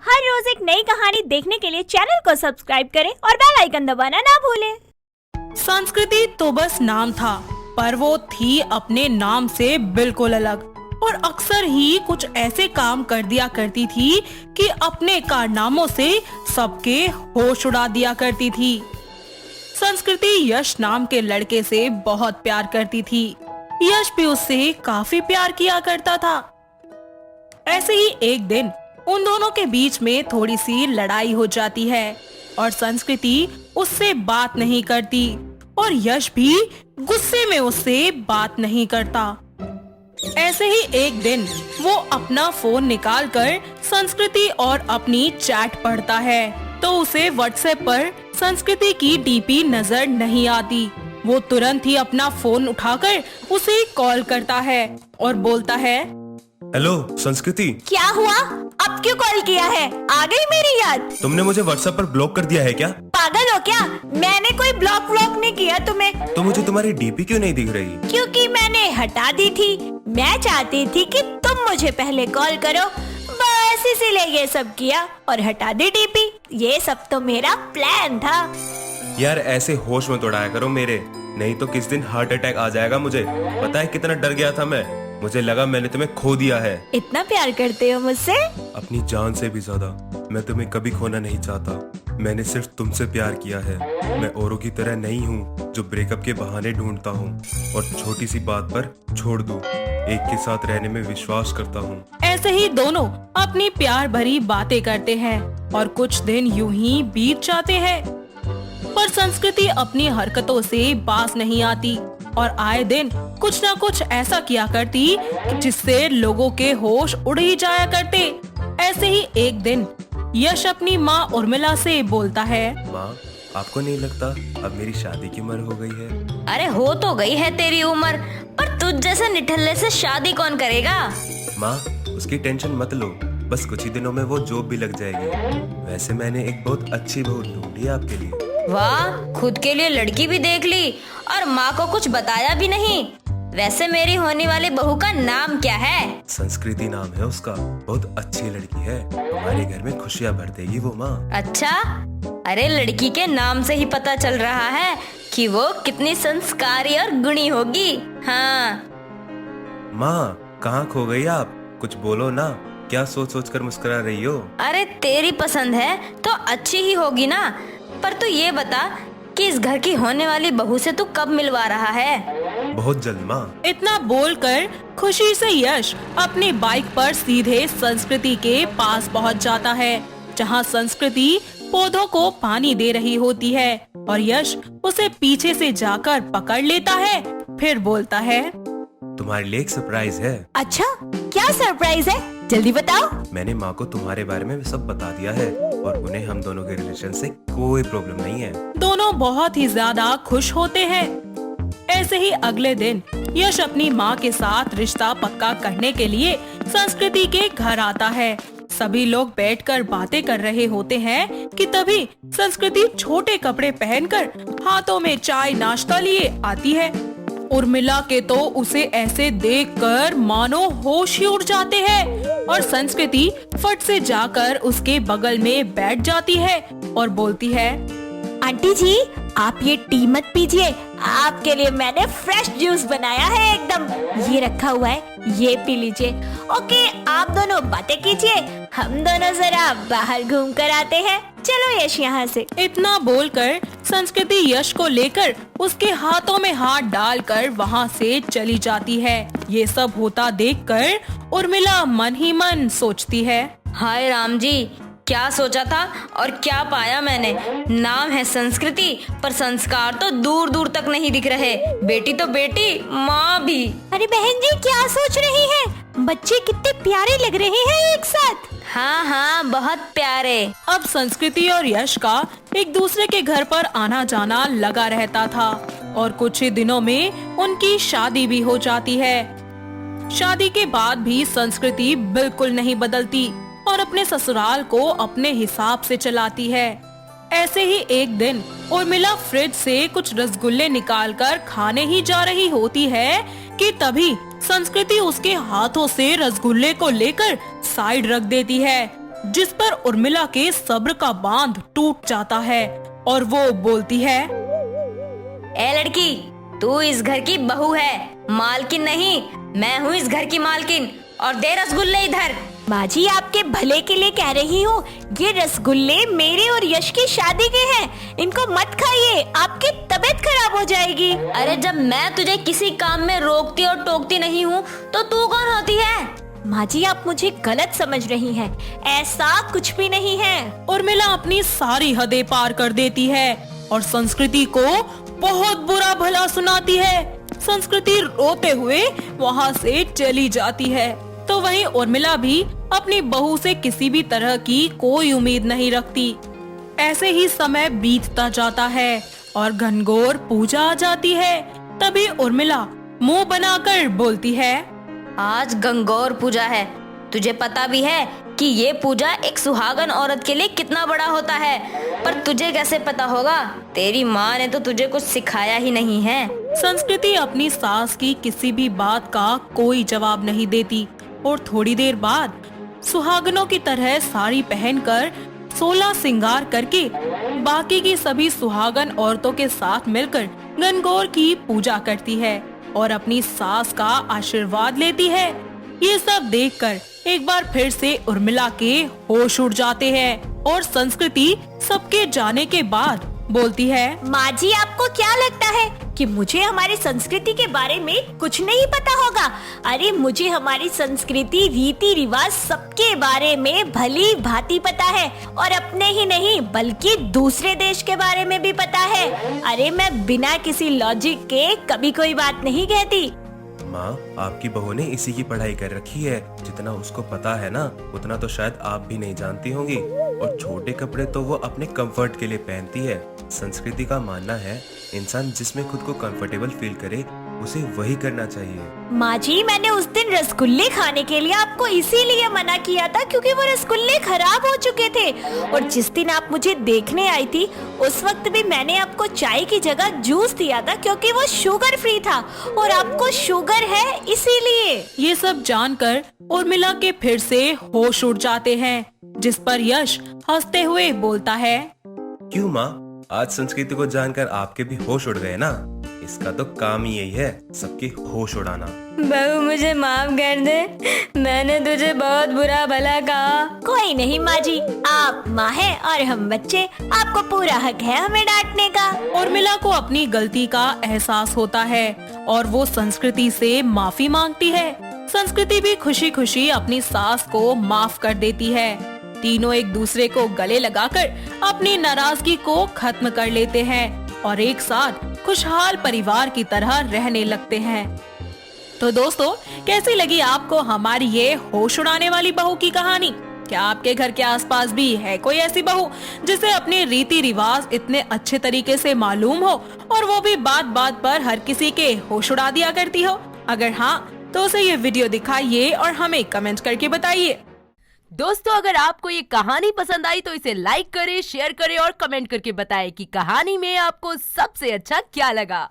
हर रोज एक नई कहानी देखने के लिए चैनल को सब्सक्राइब करें और बेल आइकन दबाना ना भूलें। संस्कृति तो बस नाम था, पर वो थी अपने नाम से बिल्कुल अलग और अक्सर ही कुछ ऐसे काम कर दिया करती थी कि अपने कारनामों से सबके होश उड़ा दिया करती थी। संस्कृति यश नाम के लड़के से बहुत प्यार करती थी। यश भी उससे काफी प्यार किया करता था। ऐसे ही एक दिन उन दोनों के बीच में थोड़ी सी लड़ाई हो जाती है और संस्कृति उससे बात नहीं करती और यश भी गुस्से में उससे बात नहीं करता। ऐसे ही एक दिन वो अपना फोन निकालकर संस्कृति और अपनी चैट पढ़ता है तो उसे व्हाट्सएप पर संस्कृति की डीपी नजर नहीं आती। वो तुरंत ही अपना फोन उठाकर उसे कॉल करता है और बोलता है, हेलो संस्कृति। क्या हुआ? अब क्यों कॉल किया है? आ गई मेरी याद? तुमने मुझे व्हाट्सएप पर ब्लॉक कर दिया है क्या? पागल हो क्या? मैंने कोई ब्लॉक नहीं किया तुम्हें। तो मुझे तुम्हारी डीपी क्यों नहीं दिख रही? क्योंकि मैंने हटा दी थी। मैं चाहती थी कि तुम मुझे पहले कॉल करो, बस इसीलिए ये सब किया और हटा दी डीपी। ये सब तो मेरा प्लान था। यार ऐसे होश में उड़ाया करो मेरे, नहीं तो किस दिन हार्ट अटैक आ जाएगा मुझे। पता है कितना डर गया था मैं। मुझे लगा मैंने तुम्हें खो दिया है। इतना प्यार करते हो मुझसे? अपनी जान से भी ज्यादा। मैं तुम्हें कभी खोना नहीं चाहता। मैंने सिर्फ तुमसे प्यार किया है। मैं औरों की तरह नहीं हूँ जो ब्रेकअप के बहाने ढूंढता हूँ और छोटी सी बात पर छोड़ दूँ। एक के साथ रहने में विश्वास करता हूँ। ऐसे ही दोनों अपनी प्यार भरी बातें करते हैं और कुछ दिन यूं ही बीत जाते हैं, पर संस्कृति अपनी हरकतों से बाज नहीं आती और आए दिन कुछ न कुछ ऐसा किया करती जिससे लोगों के होश उड़ ही जाया करते। ऐसे ही एक दिन यश अपनी माँ उर्मिला से बोलता है, माँ आपको नहीं लगता अब मेरी शादी की उम्र हो गई है? अरे हो तो गई है तेरी उम्र, पर तुझ जैसे निठल्ले से शादी कौन करेगा? माँ उसकी टेंशन मत लो, बस कुछ ही दिनों में वो जॉब भी लग जाएगी। वैसे मैंने एक बहुत अच्छी बहू ढूंढी है आपके लिए। वाह, खुद के लिए लड़की भी देख ली और माँ को कुछ बताया भी नहीं। वैसे मेरी होने वाली बहू का नाम क्या है? संस्कृति नाम है उसका। बहुत अच्छी लड़की है, हमारे घर में खुशियाँ भर देगी वो माँ। अच्छा, अरे लड़की के नाम से ही पता चल रहा है कि वो कितनी संस्कारी और गुणी होगी। हाँ माँ कहाँ खो गई आप? कुछ बोलो ना, क्या सोच सोच कर मुस्कुरा रही हो? अरे तेरी पसंद है तो अच्छी ही होगी ना, पर तू ये बता कि इस घर की होने वाली बहू से तू कब मिलवा रहा है? बहुत जल्द माँ। इतना बोलकर खुशी से यश अपनी बाइक पर सीधे संस्कृति के पास पहुंच जाता है, जहां संस्कृति पौधों को पानी दे रही होती है और यश उसे पीछे से जाकर पकड़ लेता है। फिर बोलता है, तुम्हारे लिए एक सरप्राइज है। अच्छा, क्या सरप्राइज है? जल्दी बताओ। मैंने माँ को तुम्हारे बारे में सब बता दिया है और उन्हें हम दोनों के रिलेशन से कोई प्रॉब्लम नहीं है। दोनों बहुत ही ज्यादा खुश होते हैं। ऐसे ही अगले दिन यश अपनी माँ के साथ रिश्ता पक्का करने के लिए संस्कृति के घर आता है। सभी लोग बैठकर बातें कर रहे होते हैं कि तभी संस्कृति छोटे कपड़े पहनकर हाथों में चाय नाश्ता लिए आती है। उर्मिला के तो उसे ऐसे देखकर मानो होश ही उड़ जाते हैं और संस्कृति फट से जाकर उसके बगल में बैठ जाती है और बोलती है, आंटी जी आप ये टी मत पीजिए, आपके लिए मैंने फ्रेश जूस बनाया है एकदम। ये रखा हुआ है, ये पी लीजिए। ओके, आप दोनों बातें कीजिए, हम दोनों जरा बाहर घूम कर आते हैं। चलो यश यहाँ से। इतना बोलकर संस्कृति यश को लेकर उसके हाथों में हाथ डालकर वहाँ से चली जाती है। ये सब होता देखकर उर्मिला मन ही मन सोचती है, हाय राम जी, क्या सोचा था और क्या पाया मैंने। नाम है संस्कृति, पर संस्कार तो दूर दूर तक नहीं दिख रहे। बेटी तो बेटी, माँ भी। अरे बहन जी क्या सोच रही हैं? बच्चे कितने प्यारे लग रहे हैं एक साथ। हाँ हाँ, बहुत प्यारे। अब संस्कृति और यश का एक दूसरे के घर पर आना जाना लगा रहता था और कुछ ही दिनों में उनकी शादी भी हो जाती है। शादी के बाद भी संस्कृति बिल्कुल नहीं बदलती और अपने ससुराल को अपने हिसाब से चलाती है। ऐसे ही एक दिन उर्मिला फ्रिज से कुछ रसगुल्ले निकालकर खाने ही जा रही होती है कि तभी संस्कृति उसके हाथों से रसगुल्ले को लेकर साइड रख देती है जिस पर उर्मिला के सब्र का बांध टूट जाता है और वो बोलती है, ए लड़की, तू इस घर की बहू है, मालकिन नहीं। मैं हूँ इस घर की मालकिन। और दे रसगुल्ले इधर। माँ जी, आपके भले के लिए कह रही हूँ, ये रसगुल्ले मेरे और यश की शादी के हैं, इनको मत खाइए, आपकी तबीयत खराब हो जाएगी। अरे जब मैं तुझे किसी काम में रोकती और टोकती नहीं हूँ तो तू कौन होती है? माँ जी, आप मुझे गलत समझ रही हैं, ऐसा कुछ भी नहीं है। उर्मिला अपनी सारी हदें पार कर देती है और संस्कृति को बहुत बुरा भला सुनाती है। संस्कृति रोते हुए वहाँ से चली जाती है। तो वहीं उर्मिला भी अपनी बहू से किसी भी तरह की कोई उम्मीद नहीं रखती। ऐसे ही समय बीतता जाता है और घनघोर पूजा आ जाती है। तभी उर्मिला मुंह बनाकर बोलती है, आज गंगौर पूजा है। तुझे पता भी है कि ये पूजा एक सुहागन औरत के लिए कितना बड़ा होता है, पर तुझे कैसे पता होगा? तेरी माँ ने तो तुझे कुछ सिखाया ही नहीं है। संस्कृति अपनी सास की किसी भी बात का कोई जवाब नहीं देती और थोड़ी देर बाद सुहागनों की तरह साड़ी पहनकर 16 श्रृंगार करके बाकी की सभी सुहागन औरतों के साथ मिलकर गणगौर की पूजा करती है और अपनी सास का आशीर्वाद लेती है। ये सब देखकर एक बार फिर से उर्मिला के होश उड़ जाते हैं और संस्कृति सबके जाने के बाद बोलती है, माँ जी, आपको क्या लगता है कि मुझे हमारी संस्कृति के बारे में कुछ नहीं पता होगा? अरे मुझे हमारी संस्कृति, रीति रिवाज सबके बारे में भली भांति पता है, और अपने ही नहीं बल्कि दूसरे देश के बारे में भी पता है। अरे मैं बिना किसी लॉजिक के कभी कोई बात नहीं कहती। माँ, आपकी बहू ने इसी की पढ़ाई कर रखी है। जितना उसको पता है ना, उतना तो शायद आप भी नहीं जानती होंगी। और छोटे कपड़े तो वो अपने कंफर्ट के लिए पहनती है। संस्कृति का मानना है, इंसान जिसमें खुद को कंफर्टेबल फील करे उसे वही करना चाहिए। माँ जी, मैंने उस दिन रसगुल्ले खाने के लिए आपको इसीलिए मना किया था क्योंकि वो रसगुल्ले खराब हो चुके थे। और जिस दिन आप मुझे देखने आई थी उस वक्त भी मैंने आपको चाय की जगह जूस दिया था क्योंकि वो शुगर फ्री था और आपको शुगर है इसीलिए। ये सब जानकर उर्मिला के फिर से होश उड़ जाते हैं, जिस पर यश हंसते हुए बोलता है, क्यों माँ, आज संस्कृति को जानकर आपके भी होश उड़ गए ना? इसका तो काम ही यही है, सबके होश उड़ाना। बहू, मुझे माफ कर दे, मैंने तुझे बहुत बुरा भला कहा। कोई नहीं माँ जी, आप माँ हैं और हम बच्चे, आपको पूरा हक है हमें डांटने का। उर्मिला को अपनी गलती का एहसास होता है और वो संस्कृति से माफी मांगती है। संस्कृति भी खुशी खुशी अपनी सास को माफ कर देती है। तीनों एक दूसरे को गले लगाकर अपनी नाराजगी को खत्म कर लेते हैं और एक साथ खुशहाल परिवार की तरह रहने लगते हैं। तो दोस्तों, कैसी लगी आपको हमारी ये होश उड़ाने वाली बहू की कहानी? क्या आपके घर के आसपास भी है कोई ऐसी बहू जिसे अपने रीति रिवाज इतने अच्छे तरीके से मालूम हो और वो भी बात बात पर हर किसी के होश उड़ा दिया करती हो? अगर हाँ, तो उसे ये वीडियो दिखाइए और हमें कमेंट करके बताइए। दोस्तों, अगर आपको ये कहानी पसंद आई तो इसे लाइक करें, शेयर करें और कमेंट करके बताएं कि कहानी में आपको सबसे अच्छा क्या लगा।